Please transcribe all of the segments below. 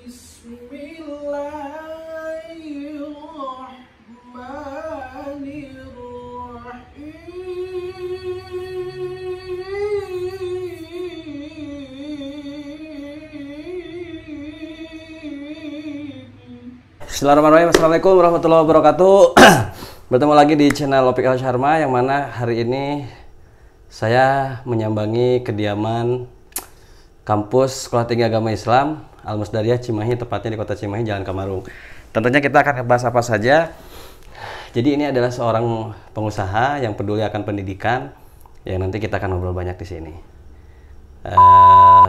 Bismillahirrahmanirrahim. Assalamualaikum warahmatullahi wabarakatuh. Bertemu lagi di channel Opik El Sharma, yang mana hari ini saya menyambangi kediaman kampus Sekolah Tinggi Agama Islam Al-Musdariyah Cimahi, tepatnya di Kota Cimahi, Jalan Kamarung. Tentunya kita akan bahas apa saja. Jadi ini adalah seorang pengusaha yang peduli akan pendidikan, yang nanti kita akan ngobrol banyak di sini.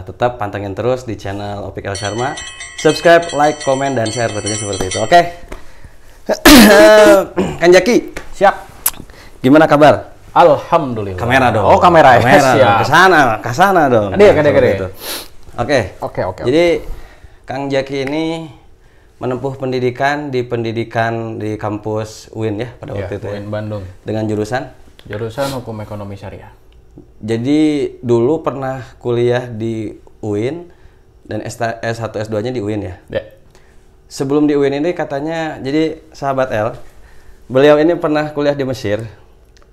Tetap pantengin terus di channel Opik El Sharma. Subscribe, like, komen, dan share, tentunya seperti itu. Oke. Kang Jaki, siap. Gimana kabar? Alhamdulillah. Kamera dong. Oh, kamera ya. Siap. Ke sana dong. Kade. Oke. Jadi Kang Jaki ini menempuh pendidikan di kampus UIN ya pada waktu itu. UIN Bandung. Dengan jurusan Hukum Ekonomi Syariah. Jadi dulu pernah kuliah di UIN dan S1 S2-nya di UIN ya? Ya. Sebelum di UIN ini katanya, jadi sahabat L, beliau ini pernah kuliah di Mesir.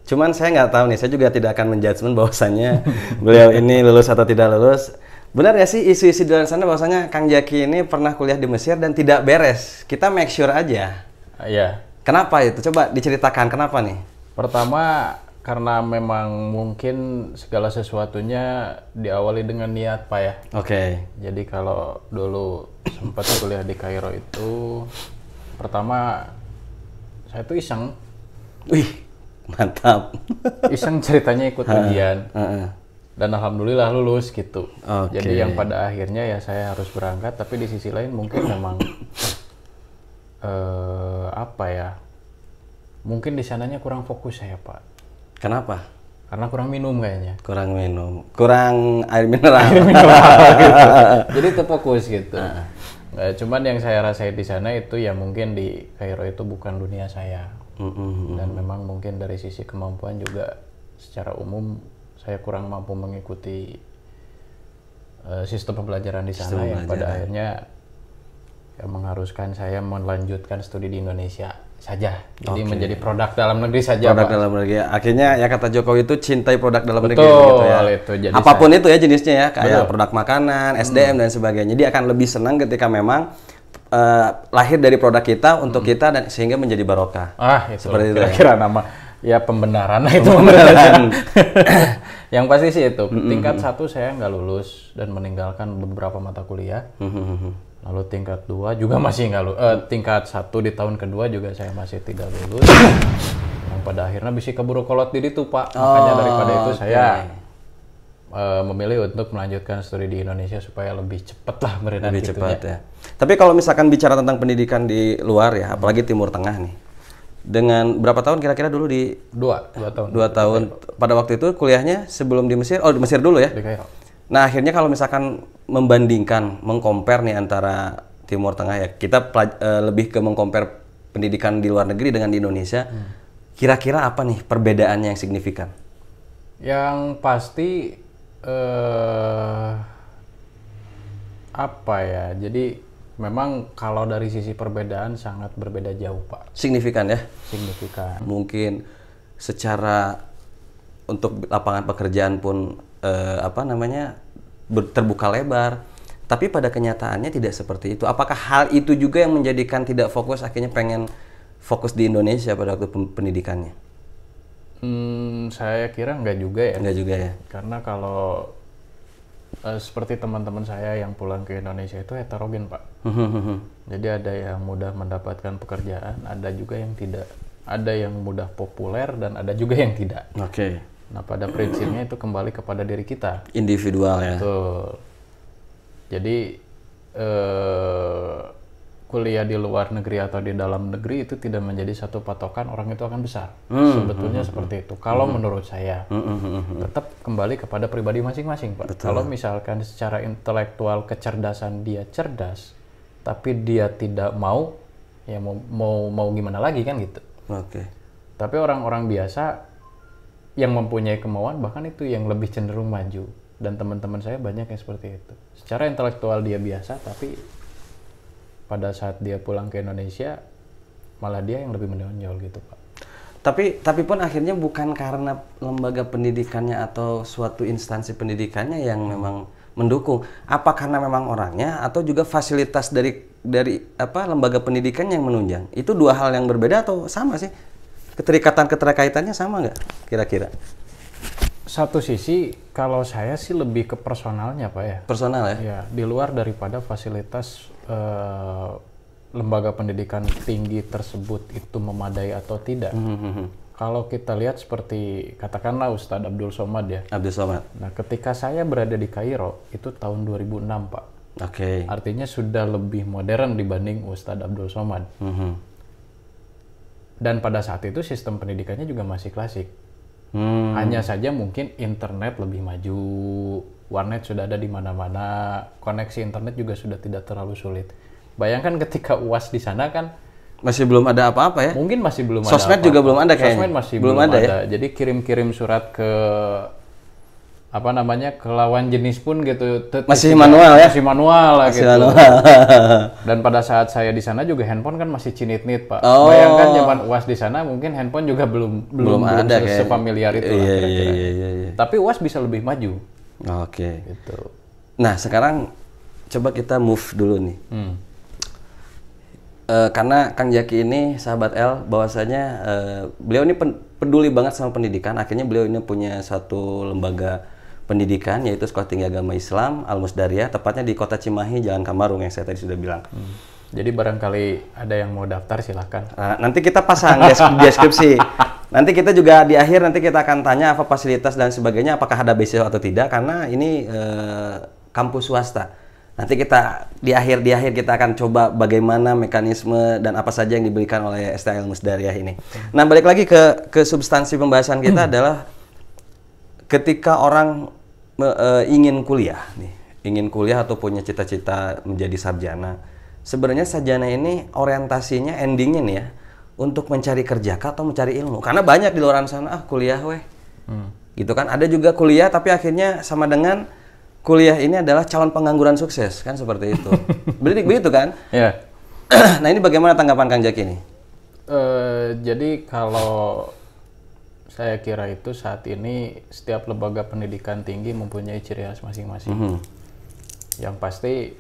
Cuman saya nggak tahu nih, saya juga tidak akan menjudgment bahwasannya beliau ini lulus atau tidak lulus. Benar nggak sih isu-isu di luar sana bahwasanya Kang Jaki ini pernah kuliah di Mesir dan tidak beres? Kita make sure aja. Iya. Kenapa itu? Coba diceritakan kenapa nih? Pertama, karena memang mungkin segala sesuatunya diawali dengan niat, Pak ya. Oke. Jadi kalau dulu sempat kuliah di Kairo itu, pertama saya tuh iseng. Wih, mantap. Iseng ceritanya ikut ujian. Dan alhamdulillah lulus gitu. Okay. Jadi yang pada akhirnya ya saya harus berangkat, tapi di sisi lain mungkin memang apa ya? Mungkin di sananya kurang fokus saya, Pak. Kenapa? Karena kurang minum kayaknya. Kurang minum, kurang air mineral. Gitu. Jadi terfokus gitu. Cuman yang saya rasain di sana itu ya mungkin di Kairo itu bukan dunia saya. Dan memang mungkin dari sisi kemampuan juga secara umum saya kurang mampu mengikuti sistem pembelajaran di sana yang pada akhirnya ya mengharuskan saya melanjutkan studi di Indonesia saja. Jadi menjadi produk dalam negeri saja. Produk dalam negeri. Akhirnya ya kata Jokowi itu cintai produk dalam negeri gitu ya. Itu, jadi apapun itu ya jenisnya ya, kayak produk makanan, SDM dan sebagainya. Dia akan lebih senang ketika memang lahir dari produk kita untuk kita dan sehingga menjadi barokah. Itu seperti itu. Kira-kira nama ya pembenaran itu. Pembenaran. Yang pasti sih itu. Tingkat 1 saya nggak lulus dan meninggalkan beberapa mata kuliah. Lalu tingkat 2 juga masih nggak lulus. Tingkat 1 di tahun kedua juga saya masih tidak lulus. Yang pada akhirnya bisa keburu kolot diri tuh, Pak. Makanya daripada itu saya memilih untuk melanjutkan studi di Indonesia supaya lebih cepat lah beredar. Lebih cepat ya. Tapi kalau misalkan bicara tentang pendidikan di luar ya, apalagi Timur Tengah nih. Dengan berapa tahun kira-kira dulu di 2 tahun. 2 tahun. Pada waktu itu kuliahnya sebelum di Mesir. Oh, di Mesir dulu ya? Di Kairo. Nah, akhirnya kalau misalkan membandingkan, mengcompare nih antara Timur Tengah ya, kita lebih ke mengcompare pendidikan di luar negeri dengan di Indonesia. Kira-kira apa nih perbedaannya yang signifikan? Yang pasti apa ya? Jadi memang kalau dari sisi perbedaan sangat berbeda jauh, Pak. Signifikan ya? Signifikan. Mungkin secara untuk lapangan pekerjaan pun terbuka lebar, tapi pada kenyataannya tidak seperti itu. Apakah hal itu juga yang menjadikan tidak fokus, akhirnya pengen fokus di Indonesia pada waktu pendidikannya? Saya kira enggak juga ya. Enggak juga ya. Karena kalau seperti teman-teman saya yang pulang ke Indonesia itu heterogen, Pak. Jadi ada yang mudah mendapatkan pekerjaan, ada juga yang tidak. Ada yang mudah populer dan ada juga yang tidak. Oke. Nah, pada prinsipnya itu kembali kepada diri kita. Individual ya. Betul. Jadi kuliah di luar negeri atau di dalam negeri itu tidak menjadi satu patokan orang itu akan besar. Sebetulnya seperti itu. Kalau menurut saya, tetap kembali kepada pribadi masing-masing, Pak. Betul. Kalau misalkan secara intelektual kecerdasan dia cerdas, tapi dia tidak mau, ya mau gimana lagi kan gitu. Oke. Tapi orang-orang biasa yang mempunyai kemauan bahkan itu yang lebih cenderung maju. Dan teman-teman saya banyak yang seperti itu. Secara intelektual dia biasa, tapi pada saat dia pulang ke Indonesia malah dia yang lebih menonjol gitu Pak. Tapi pun akhirnya bukan karena lembaga pendidikannya atau suatu instansi pendidikannya yang memang mendukung. Apa karena memang orangnya atau juga fasilitas dari lembaga pendidikan yang menunjang? Itu dua hal yang berbeda atau sama sih? Keterikaitannya sama nggak kira-kira? Satu sisi kalau saya sih lebih ke personalnya Pak ya. Personal ya? Ya, di luar daripada fasilitas lembaga pendidikan tinggi tersebut itu memadai atau tidak. Kalau kita lihat seperti katakanlah Ustadz Abdul Somad ya. Abdul Somad. Nah, ketika saya berada di Kairo itu tahun 2006 Pak. Oke. Artinya sudah lebih modern dibanding Ustadz Abdul Somad. Dan pada saat itu sistem pendidikannya juga masih klasik. Hanya saja mungkin internet lebih maju, warnet sudah ada di mana-mana, koneksi internet juga sudah tidak terlalu sulit. Bayangkan ketika UAS di sana kan masih belum ada apa-apa ya? Mungkin masih belum ada. Sosmed juga belum ada kayaknya. Sosmed masih belum ada. Ya? Jadi kirim-kirim surat ke ke lawan jenis pun gitu. Masih manual ya? Masih manual lah masih gitu. Manual. Dan pada saat saya di sana juga handphone kan masih cinit-nit Pak. Oh. Bayangkan zaman UAS di sana mungkin handphone juga belum ada sefamiliar itu lah kira-kira. Iya. Tapi UAS bisa lebih maju. Oke. Gitu. Nah sekarang coba kita move dulu nih. Karena Kang Jaki ini sahabat L, bahwasanya beliau ini peduli banget sama pendidikan. Akhirnya beliau ini punya satu lembaga pendidikan yaitu Sekolah Tinggi Agama Islam Al-Musdariyah, tepatnya di Kota Cimahi, Jalan Kamarung yang saya tadi sudah bilang. Jadi barangkali ada yang mau daftar silahkan. Nanti kita pasang deskripsi. Nanti kita juga di akhir nanti kita akan tanya apa fasilitas dan sebagainya, apakah ada beasiswa atau tidak, karena ini kampus swasta. Nanti kita di akhir kita akan coba bagaimana mekanisme dan apa saja yang diberikan oleh STA Al-Musdariyah ini. Nah, balik lagi ke substansi pembahasan kita adalah ketika orang ingin kuliah atau punya cita-cita menjadi sarjana. Sebenarnya sarjana ini orientasinya endingnya nih ya untuk mencari kerja atau mencari ilmu. Karena banyak di luar sana kuliah weh. Gitu kan, ada juga kuliah tapi akhirnya sama dengan kuliah ini adalah calon pengangguran sukses, kan seperti itu. Begitu kan? Ya. Nah ini bagaimana tanggapan Kang Jaki ini? Jadi kalau saya kira itu saat ini setiap lembaga pendidikan tinggi mempunyai ciri khas masing-masing. Yang pasti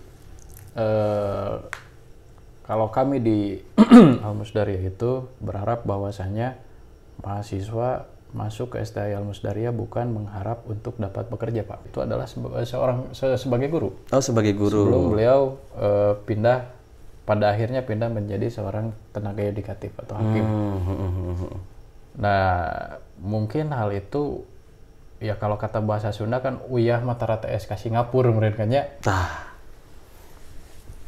kalau kami di Al-Musdariyah itu berharap bahwasannya mahasiswa masuk ke STA Al-Musdariyah bukan mengharap untuk dapat bekerja Pak. Itu adalah sebagai guru. Oh, sebagai guru. Sebelum beliau pada akhirnya pindah menjadi seorang tenaga yudikatif atau hakim. Nah, mungkin hal itu ya kalau kata bahasa Sunda kan uyah mata TS kasih ngapur merenkannya.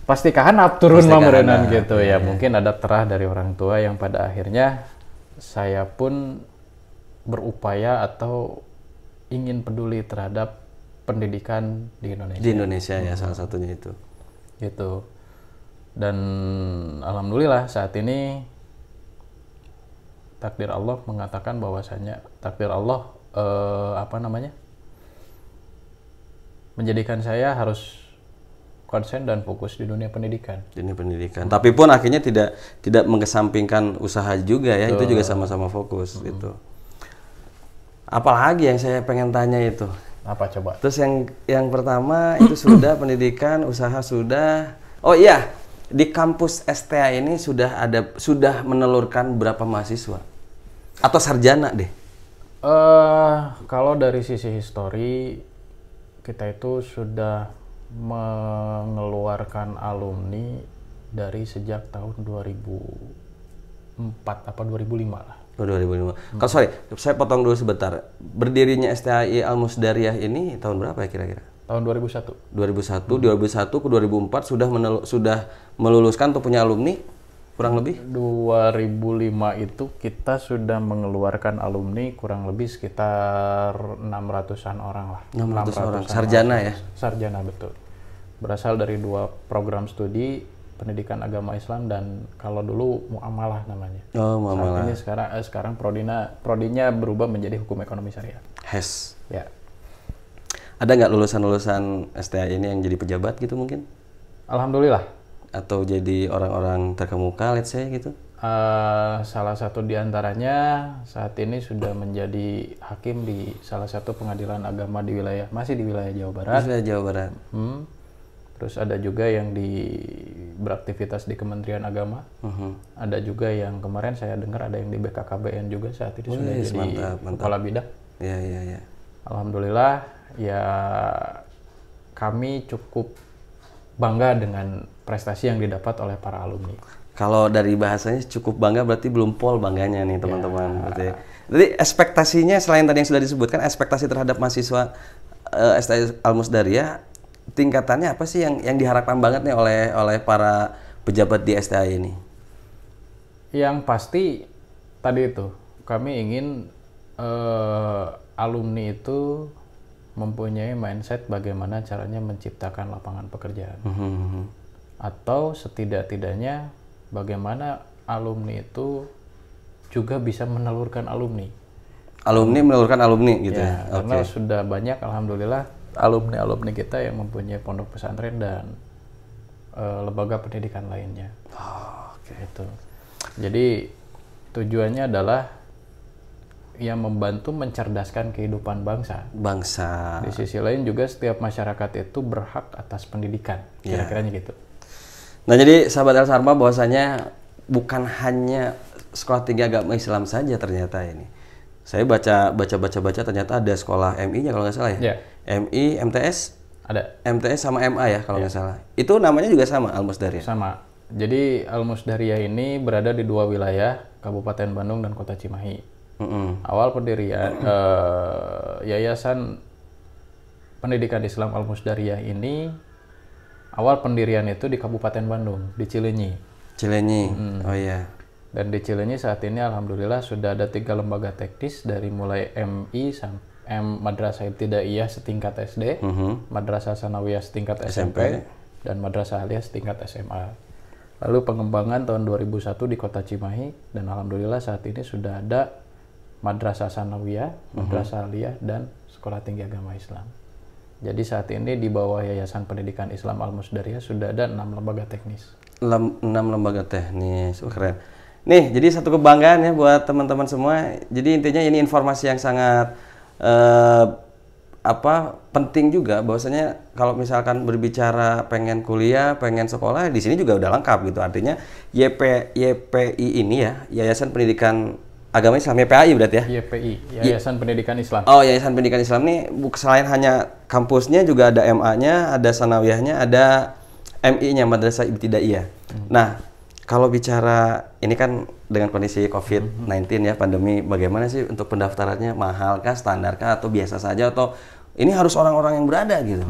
Pasti kahanap turun mah merenan gitu ya. Mungkin ada terah dari orang tua yang pada akhirnya saya pun berupaya atau ingin peduli terhadap pendidikan di Indonesia. Di Indonesia ya salah satunya itu. Gitu. Dan alhamdulillah saat ini takdir Allah mengatakan bahwasanya takdir Allah menjadikan saya harus konsen dan fokus di dunia pendidikan. Dunia pendidikan. Tapi pun akhirnya tidak mengesampingkan usaha juga ya. Itu juga sama-sama fokus gitu. Apalagi yang saya pengen tanya itu? Apa coba? Terus yang pertama itu sudah pendidikan, usaha sudah. Oh iya, di kampus STA ini sudah menelurkan berapa mahasiswa? Atau sarjana deh? Kalau dari sisi histori kita itu sudah mengeluarkan alumni dari sejak tahun 2004 apa 2005 lah. 2005. Kalau saya potong dulu sebentar. Berdirinya STAI Al-Musdariyah ini tahun berapa ya kira-kira? Tahun 2001. 2001 ke 2004 sudah meluluskan atau punya alumni kurang lebih? 2005 itu kita sudah mengeluarkan alumni kurang lebih sekitar 600-an orang lah. 600 orang. Sarjana ya? Sarjana betul. Berasal dari 2 program studi pendidikan agama Islam dan kalau dulu muamalah namanya. Oh, muamalah. Saat ini sekarang prodinya berubah menjadi hukum ekonomi syariah. HES. Ya. Ada nggak lulusan-lulusan STA ini yang jadi pejabat gitu mungkin? Alhamdulillah. atau jadi orang-orang terkemuka, let's say gitu? Salah satu di antaranya saat ini sudah menjadi hakim di salah satu pengadilan agama masih di wilayah Jawa Barat. Wilayah Jawa Barat. Terus ada juga yang beraktivitas di Kementerian Agama. Ada juga yang kemarin saya dengar ada yang di BKKBN juga saat ini sudah jadi kepala bidang. Iya. Alhamdulillah ya kami cukup bangga dengan prestasi yang didapat oleh para alumni. Kalau dari bahasanya cukup bangga berarti belum pol bangganya nih teman-teman. Jadi ekspektasinya selain tadi yang sudah disebutkan, ekspektasi terhadap mahasiswa STI Al-Musdariyah tingkatannya apa sih yang diharapkan banget nih oleh para pejabat di STI ini? Yang pasti tadi itu kami ingin alumni itu mempunyai mindset bagaimana caranya menciptakan lapangan pekerjaan. Atau setidak-tidaknya bagaimana alumni itu juga bisa menelurkan alumni. Alumni menelurkan alumni gitu ya? Karena sudah banyak alhamdulillah alumni kita yang mempunyai pondok pesantren dan lembaga pendidikan lainnya. Gitu. Jadi tujuannya adalah yang membantu mencerdaskan kehidupan bangsa. Di sisi lain juga setiap masyarakat itu berhak atas pendidikan. Kira-kiranya gitu. Nah, jadi sahabat El Sharma bahwasanya bukan hanya sekolah tinggi agama Islam saja ternyata ini. Saya baca ternyata ada sekolah MI-nya kalau nggak salah ya. MI, MTS ada. MTS sama MA ya kalau nggak salah. Itu namanya juga sama Al-Musdariyah. Sama. Jadi Al-Musdariyah ini berada di dua wilayah, Kabupaten Bandung dan Kota Cimahi. Awal pendirian Yayasan Pendidikan Islam Al-Musdariyah ini awal pendirian itu di Kabupaten Bandung, di Cileunyi. Oh iya. Dan di Cileunyi saat ini alhamdulillah sudah ada 3 lembaga teknis dari mulai MI sampai Madrasah Ibtidaiyah setingkat SD, Madrasah Sanawiyah setingkat SMP, dan Madrasah Aliyah setingkat SMA. Lalu pengembangan tahun 2001 di Kota Cimahi, dan alhamdulillah saat ini sudah ada Madrasah Sanawiyah, Madrasah Aliyah, dan Sekolah Tinggi Agama Islam. Jadi saat ini di bawah Yayasan Pendidikan Islam Al-Musdariyah sudah ada 6 lembaga teknis. 6 lembaga teknis, keren. Nih, jadi satu kebanggaan ya buat teman-teman semua. Jadi intinya ini informasi yang sangat penting juga, bahwasanya kalau misalkan berbicara pengen kuliah, pengen sekolah, di sini juga udah lengkap gitu. Artinya YPI ini ya, Yayasan Pendidikan Agama Islam, YPAI berarti ya? YPI, Yayasan Pendidikan Islam. Oh, Yayasan Pendidikan Islam ini selain hanya kampusnya juga ada MA-nya, ada Sanawiyahnya, ada MI-nya, Madrasah Ibtidaiyah. Nah, kalau bicara ini kan dengan kondisi COVID-19 ya, pandemi, bagaimana sih untuk pendaftarannya? Mahal kah, standar kah, atau biasa saja, atau ini harus orang-orang yang berada gitu?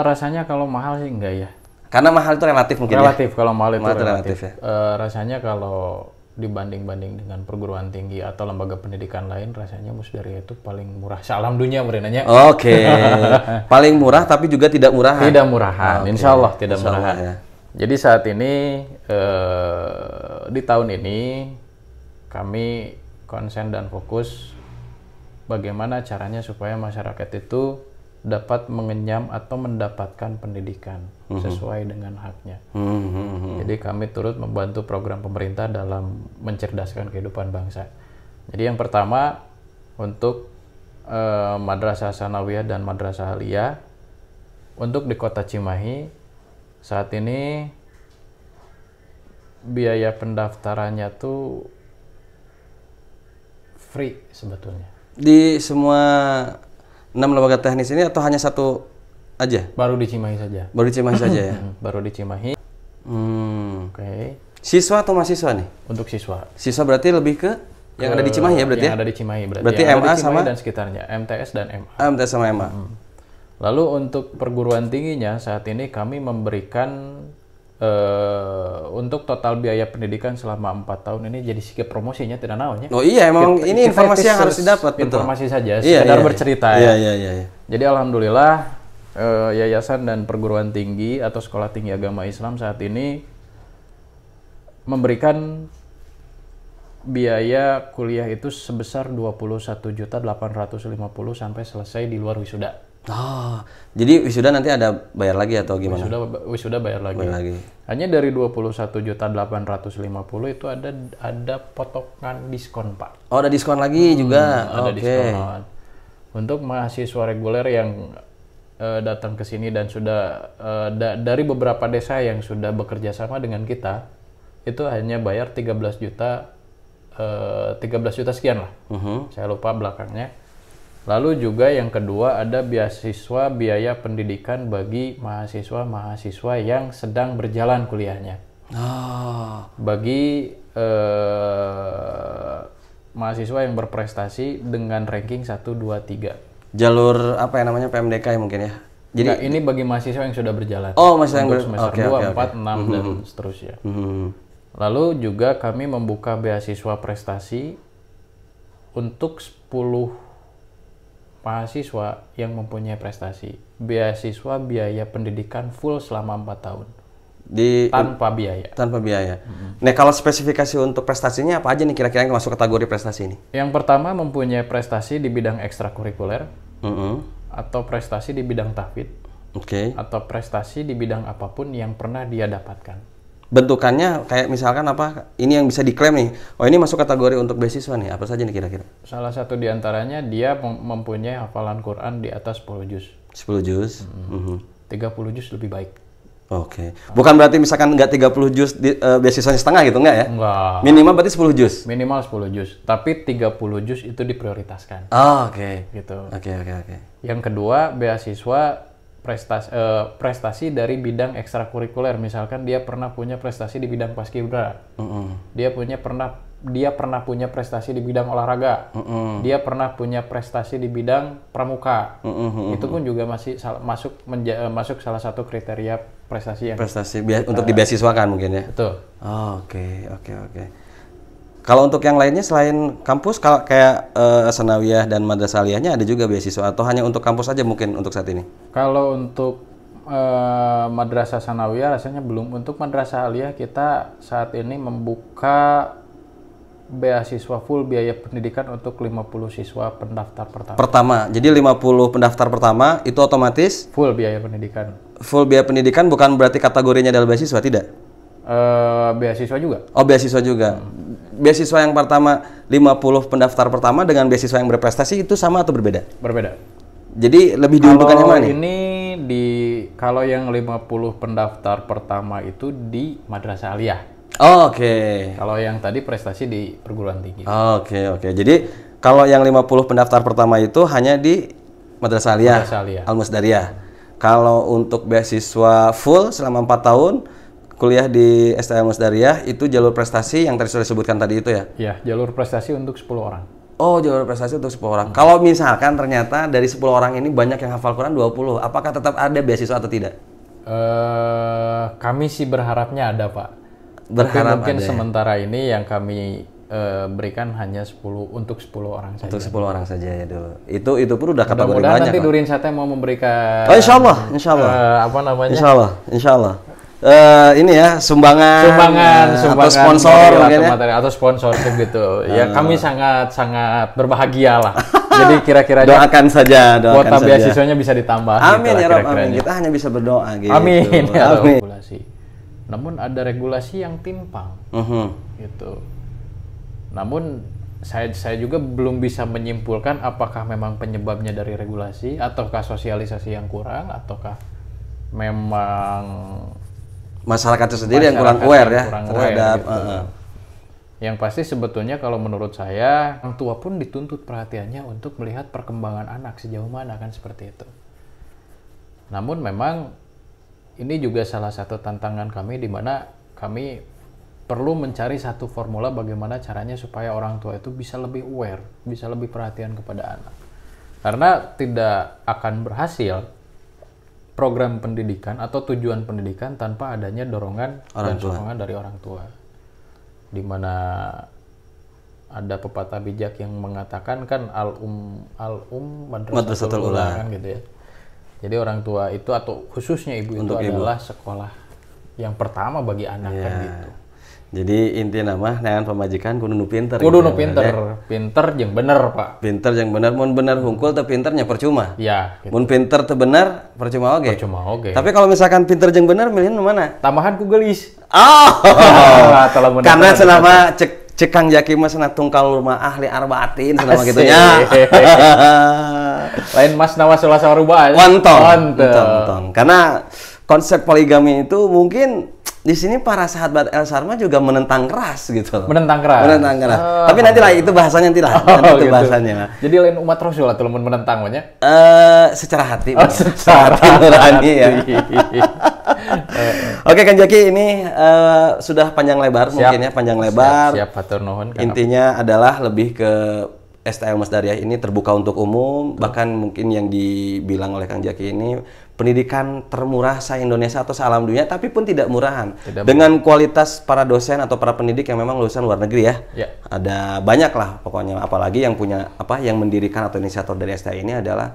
Rasanya kalau mahal sih enggak ya. Karena mahal itu relatif mungkin relatif, kalau mahal itu relatif. Ya? Rasanya kalau dibanding-banding dengan perguruan tinggi atau lembaga pendidikan lain, rasanya Musdariyah itu paling murah sealam dunia berenanya. Oke. Paling murah tapi juga tidak murahan. Tidak murahan, insya Allah tidak murahan. Ya. Jadi saat ini di tahun ini kami konsen dan fokus bagaimana caranya supaya masyarakat itu dapat mengenyam atau mendapatkan pendidikan sesuai dengan haknya. Jadi kami turut membantu program pemerintah dalam mencerdaskan kehidupan bangsa. Jadi yang pertama untuk Madrasah Sanawiyah dan Madrasah Aliyah untuk di Kota Cimahi saat ini biaya pendaftarannya tuh free sebetulnya. Di semua 6 lembaga teknis ini atau hanya satu aja? Baru di Cimahi saja. Baru di Cimahi saja ya? Baru di Cimahi. Oke. Siswa atau mahasiswa nih? Untuk siswa. Siswa berarti lebih ke yang ada di Cimahi ya berarti yang ya? Ada di Cimahi berarti. Berarti yang MA ada di Cimahi sama? Dan sekitarnya, MTS dan MA. MTS sama MA. Lalu untuk perguruan tingginya saat ini kami memberikan untuk total biaya pendidikan selama 4 tahun ini jadi sikap promosinya tidak naon ya. Oh iya, emang ini informasi yang harus didapat, betul. Informasi saja, sekedar bercerita ya. Iya. Jadi alhamdulillah yayasan dan perguruan tinggi atau sekolah tinggi agama Islam saat ini memberikan biaya kuliah itu sebesar 21.850.000 sampai selesai di luar wisuda. Oh, jadi wisuda nanti ada bayar lagi atau gimana? Wisuda bayar lagi. Hanya dari 21.850 itu ada potongan diskon, Pak. Oh, ada diskon lagi juga. Ada diskon. Untuk mahasiswa reguler yang datang ke sini dan sudah dari beberapa desa yang sudah bekerja sama dengan kita, itu hanya bayar 13 juta sekian lah. Saya lupa belakangnya. Lalu juga yang kedua ada beasiswa biaya pendidikan bagi mahasiswa yang sedang berjalan kuliahnya. Bagi mahasiswa yang berprestasi dengan ranking 1, 2, 3. Jalur apa ya namanya, PMDK ya mungkin ya? Jadi ini bagi mahasiswa yang sudah berjalan. Oh, mahasiswa yang semester 2, 4, 6 dan seterusnya. Lalu juga kami membuka beasiswa prestasi untuk 10 mahasiswa yang mempunyai prestasi. Beasiswa biaya pendidikan full selama 4 tahun. Tanpa biaya. Nah, kalau spesifikasi untuk prestasinya apa aja nih kira-kira yang masuk kategori prestasi ini? Yang pertama mempunyai prestasi di bidang ekstrakurikuler, atau prestasi di bidang tahfidz, atau prestasi di bidang apapun yang pernah dia dapatkan. Bentukannya kayak misalkan apa? Ini yang bisa diklaim nih. Oh, ini masuk kategori untuk beasiswa nih. Apa saja nih kira-kira? Salah satu diantaranya dia mempunyai hafalan Quran di atas 10 juz. 10 juz. 30 juz lebih baik. Oke. Bukan berarti misalkan nggak 30 juz beasiswanya setengah gitu, nggak ya? Enggak. Minimal berarti 10 juz? Minimal 10 juz. Tapi 30 juz itu diprioritaskan. Oke. Gitu. Oke. Yang kedua, beasiswa prestasi dari bidang ekstrakurikuler. Misalkan dia pernah punya prestasi di bidang paskibra. Dia pernah punya prestasi di bidang olahraga. Dia pernah punya prestasi di bidang pramuka. Itu pun juga masih masuk salah satu kriteria prestasi yang untuk dibeasiswakan mungkin ya. Betul. Oke. Kalau untuk yang lainnya selain kampus, kalau kayak sanawiyah dan madrasah aliyahnya ada juga beasiswa atau hanya untuk kampus aja mungkin untuk saat ini? Kalau untuk madrasah sanawiyah rasanya belum. Untuk madrasah aliyah kita saat ini membuka beasiswa full biaya pendidikan untuk 50 siswa pendaftar pertama. Jadi 50 pendaftar pertama itu otomatis full biaya pendidikan. Full biaya pendidikan bukan berarti kategorinya adalah beasiswa, tidak? Beasiswa juga. Oh, beasiswa juga. Beasiswa yang pertama 50 pendaftar pertama dengan beasiswa yang berprestasi itu sama atau berbeda? Berbeda. Jadi lebih diuntungkan yang mana nih? Kalau yang 50 pendaftar pertama itu di madrasah aliyah. Oke. Kalau yang tadi prestasi di perguruan tinggi. Oke. Jadi kalau yang 50 pendaftar pertama itu hanya di madrasah aliyah, Al-Musdariyah. Kalau untuk beasiswa full selama 4 tahun kuliah di STM Musdariyah itu jalur prestasi yang tadi sudah disebutkan tadi itu ya? Iya, jalur prestasi untuk 10 orang. Oh, jalur prestasi untuk 10 orang. Kalau misalkan ternyata dari 10 orang ini banyak yang hafal Quran 20, apakah tetap ada beasiswa atau tidak? Kami sih berharapnya ada, Pak. Berharap tapi mungkin ada, sementara ini yang kami berikan hanya 10 untuk 10 orang saja. Untuk 10 orang saja ya dulu. Itu pun udah kategori banyak. Mudah-mudahan nanti Durin Sate mau memberikan Oh, insyaallah. apa namanya? Insyaallah. Ini ya sumbangan atau sponsor atau sponsorship gitu. Ya kami sangat berbahagia lah. Jadi kira-kira doakan saja kuota beasiswanya bisa ditambah. Amin ya Rabb, amin. Kita hanya bisa berdoa gitu. Amin ya Rabb. Namun ada regulasi yang timpang. Gitu. Namun saya juga belum bisa menyimpulkan apakah memang penyebabnya dari regulasi ataukah sosialisasi yang kurang ataukah memang masyarakatnya sendiri yang kurang aware ya terhadap gitu. Yang pasti sebetulnya kalau menurut saya orang tua pun dituntut perhatiannya untuk melihat perkembangan anak sejauh mana kan seperti itu. Namun memang ini juga salah satu tantangan kami di mana kami perlu mencari satu formula bagaimana caranya supaya orang tua itu bisa lebih aware, bisa lebih perhatian kepada anak. Karena tidak akan berhasil program pendidikan atau tujuan pendidikan tanpa adanya dorongan dan sokongan dari orang tua. Di mana ada pepatah bijak yang mengatakan kan madrasatul ula kan gitu ya. Jadi orang tua itu atau khususnya ibu itu adalah sekolah yang pertama bagi anak kan gitu. Jadi inti nama neangan pamajikan kudu nu pinter. Kudu nu pinter, pinter jeung bener, Pak. Pinter jeung bener, mun bener hungkul teu pinternya percuma. Iya, gitu. Mun pinter teu bener percuma oge. Percuma oge. Tapi kalau misalkan pinter jeung bener milih nu mana? Tambahan ku geulis. Oh. Karena Karena selama cek Kang Jaki mah cenah tungkal rumah ahli arbaatin cenah gitu nya. Lain Mas Nawasula Sawaruba. Wontong. Karena konsep poligami itu mungkin di sini para sahabat El Sarma juga menentang keras gitu. Menentang keras. Tapi nantilah itu bahasanya nantilah. Nanti itu gitu. bahasanya. Jadi lain umat Rasul atau menentang banyak? Secara hati. Secara nurani ya. Oke Kang Jaki, ini sudah panjang lebar mungkin ya, panjang lebar. Siap hatur nuhun. Intinya adalah lebih ke STA Almus Daria ini terbuka untuk umum, bahkan mungkin yang dibilang oleh Kang Jaki ini pendidikan termurah se-Indonesia atau se-alam dunia, tapi pun tidak murahan. Dengan kualitas para dosen atau para pendidik yang memang lulusan luar negeri ya. Ada banyak lah pokoknya, apalagi yang punya yang mendirikan atau inisiator dari STA ini adalah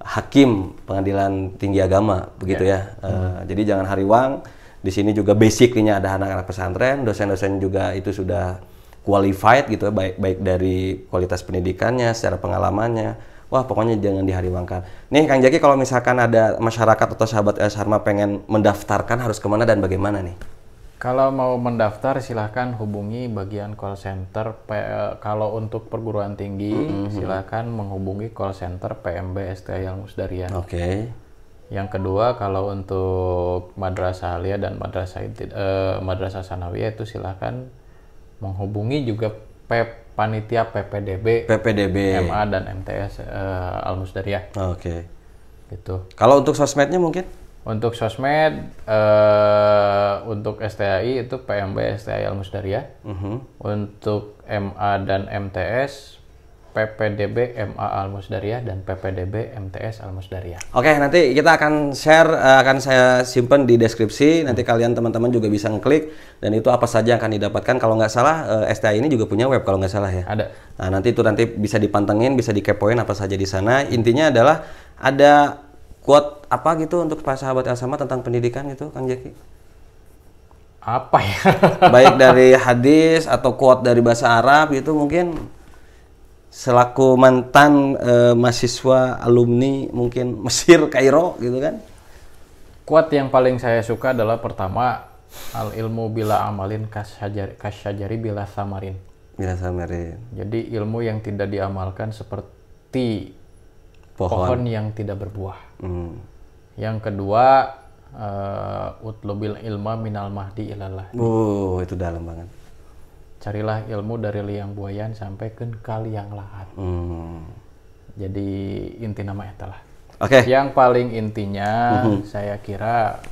hakim pengadilan tinggi agama begitu ya. Jadi jangan hariwang. Di sini juga basicnya ada anak-anak pesantren, dosen-dosen juga itu sudah qualified gitu, baik dari kualitas pendidikannya, secara pengalamannya. Wah, pokoknya jangan dihariwangkan. Nih Kang Jaki, kalau misalkan ada masyarakat atau sahabat El Sarma pengen mendaftarkan harus kemana dan bagaimana nih? Kalau mau mendaftar silahkan hubungi bagian call center. Kalau untuk perguruan tinggi silahkan menghubungi call center PMB STA Almus Daria. Oke. Yang kedua, kalau untuk Madrasah Aliyah dan Madrasah Sanawiyah itu silahkan menghubungi juga panitia PPDB, MA dan MTS Almus Daria. Oke. Gitu. Kalau untuk sosmednya mungkin? Untuk sosmed, untuk STAI itu PMB STAI Almus Daria. Untuk MA dan MTS, PPDB MA Almus Daria dan PPDB MTS Almus Daria. Oke, nanti kita akan share, akan saya simpan di deskripsi. Nanti kalian teman-teman juga bisa ngeklik dan itu apa saja yang akan didapatkan. Kalau nggak salah, STAI ini juga punya web kalau nggak salah ya. Ada. Nah, nanti bisa dipantengin, bisa dikepoin apa saja di sana. Intinya adalah ada quote apa gitu untuk para sahabat El Sarma tentang pendidikan gitu, Kang Jaki? Apa ya? Baik dari hadis atau quote dari bahasa Arab gitu mungkin. Selaku mantan mahasiswa alumni mungkin Mesir, Kairo gitu kan? Quote yang paling saya suka adalah pertama, al ilmu bila amalin kasyajari bila samarin. Bila samarin. Jadi ilmu yang tidak diamalkan seperti pohon yang tidak berbuah. Yang kedua, utlubil ilma minal mahdi ilallah. Itu dalam banget. Carilah ilmu dari liang buayan sampai ke liang lahat. Jadi inti nama itu lah. Oke. Yang paling intinya saya kira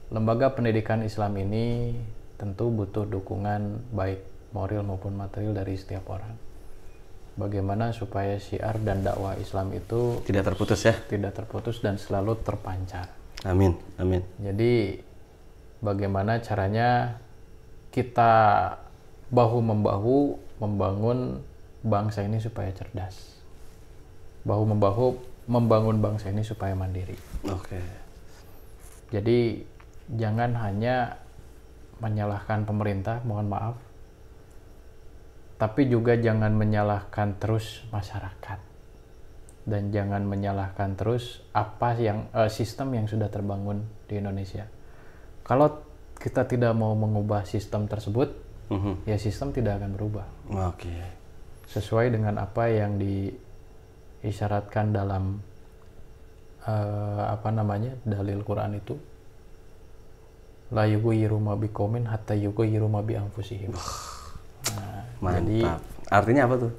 lembaga pendidikan Islam ini tentu butuh dukungan baik moral maupun material dari setiap orang. Bagaimana supaya syiar dan dakwah Islam itu tidak terputus ya? Tidak terputus dan selalu terpancar. Amin, amin. Jadi bagaimana caranya kita bahu-membahu membangun bangsa ini supaya cerdas. Bahu-membahu membangun bangsa ini supaya mandiri. Oke. Jadi jangan hanya menyalahkan pemerintah, mohon maaf. Tapi juga jangan menyalahkan terus masyarakat. Dan jangan menyalahkan terus sistem yang sudah terbangun di Indonesia. Kalau kita tidak mau mengubah sistem tersebut, ya sistem tidak akan berubah. Sesuai dengan apa yang diisyaratkan dalam dalil Quran itu, la yughayyiru ma biqaumin hatta yughayyiru ma bi anfusihim. Mantap. Jadi, artinya apa tuh?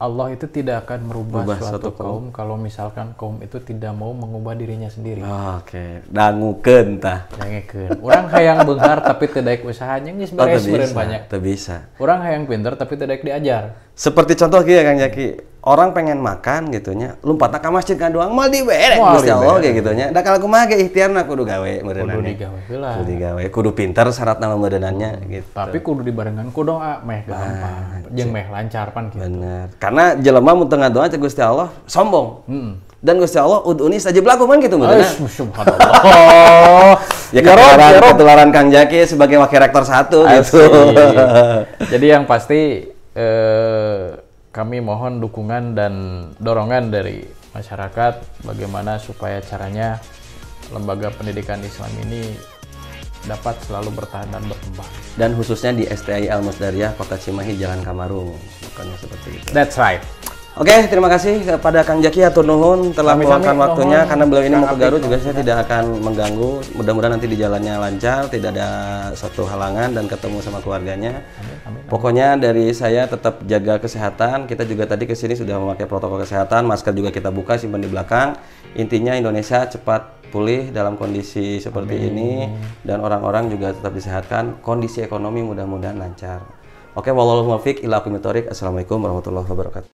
Allah itu tidak akan merubah suatu kaum kalau misalkan kaum itu tidak mau mengubah dirinya sendiri. Oke, dangukeun tah. Dangukeun. Urang hayang beunghar tapi teu daek usahanya geus beres banyak. Teu bisa. Urang hayang pinter tapi teu daek diajar. Seperti contoh kieu Kang Jaki. Orang pengen makan gitu nya, lompatna ka masjid kan doang mal dibere Gusti Allah kayak gitu nya. Da kalau kumaha ge ikhtiarna kudu gawe meureunana. Kudu digawe heula. Kudu digawe, kudu pinter syaratna meureunannya gitu. Tapi kudu dibarengan ku doa meh gampang. Jeung meh lancar pan gitu. Bener. Karena jelema mun teu ngadoa cek Gusti Allah sombong. Dan Gusti Allah ud'uni stajib lakum kan gitu meureunna. Subhanallah. Ya ketularan Kang Jaki sebagai wakil rektor 1 gitu. Jadi yang pasti kami mohon dukungan dan dorongan dari masyarakat bagaimana supaya caranya lembaga pendidikan Islam ini dapat selalu bertahan dan berkembang. Dan khususnya di STI Al-Musdariyah Kota Cimahi Jalan Kamarung, bukannya seperti itu. That's right. Oke, terima kasih kepada Kang Jaki atur nuhun telah meluangkan waktunya karena beliau ini mau ke Garut juga saya tidak akan mengganggu. Mudah-mudahan nanti di jalannya lancar, tidak ada suatu halangan dan ketemu sama keluarganya. Amin. Pokoknya dari saya tetap jaga kesehatan. Kita juga tadi ke sini sudah memakai protokol kesehatan, masker juga kita buka simpan di belakang. Intinya Indonesia cepat pulih dalam kondisi seperti ini dan orang-orang juga tetap disehatkan. Kondisi ekonomi mudah-mudahan lancar. Oke, wallahul muwaffiq ila aqwamit thoriq. Assalamualaikum warahmatullahi wabarakatuh.